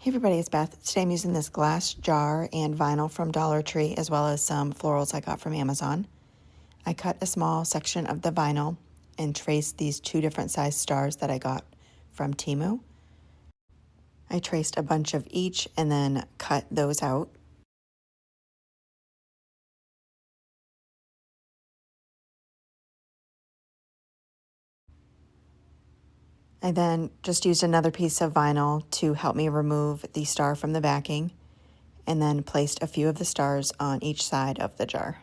Hey everybody, it's Beth. Today I'm using this glass jar and vinyl from Dollar Tree as well as some florals I got from Amazon. I cut a small section of the vinyl and traced these two different size stars that I got from Temu. I traced a bunch of each and then cut those out. I then just used another piece of vinyl to help me remove the star from the backing and then placed a few of the stars on each side of the jar.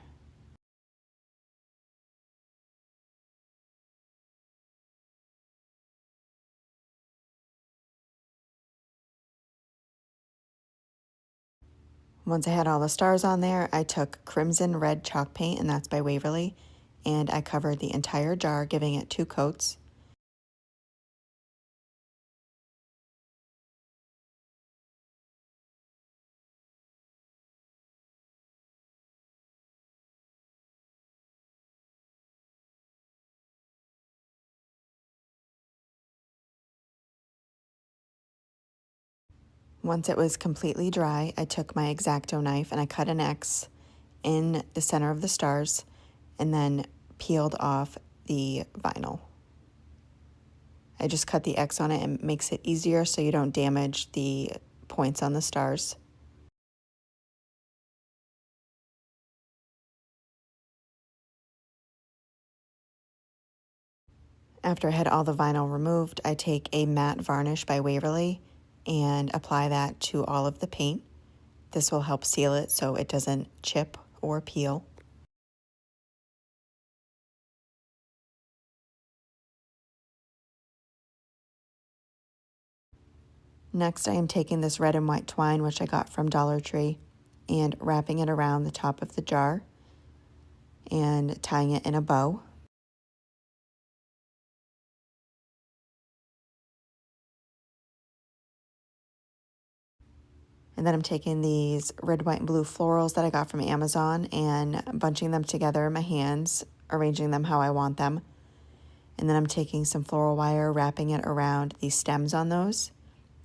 Once I had all the stars on there, I took crimson red chalk paint, and that's by Waverly, and I covered the entire jar, giving it 2 coats. Once it was completely dry, I took my X-Acto knife and I cut an X in the center of the stars and then peeled off the vinyl. I just cut the X on it and it makes it easier so you don't damage the points on the stars. After I had all the vinyl removed, I take a matte varnish by Waverly and apply that to all of the paint. This will help seal it so it doesn't chip or peel. Next, I am taking this red and white twine, which I got from Dollar Tree, and wrapping it around the top of the jar and tying it in a bow. And then I'm taking these red, white, and blue florals that I got from Amazon and bunching them together in my hands, arranging them how I want them. And then I'm taking some floral wire, wrapping it around the stems on those,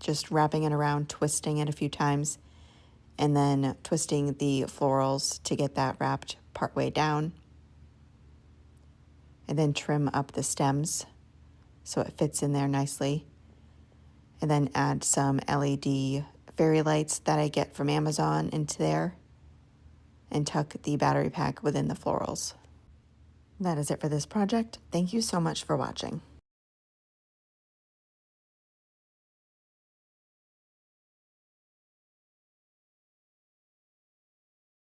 just wrapping it around, twisting it a few times, and then twisting the florals to get that wrapped partway down. And then trim up the stems so it fits in there nicely. And then add some LED fairy lights that I get from Amazon into there and tuck the battery pack within the florals. That is it for this project. Thank you so much for watching.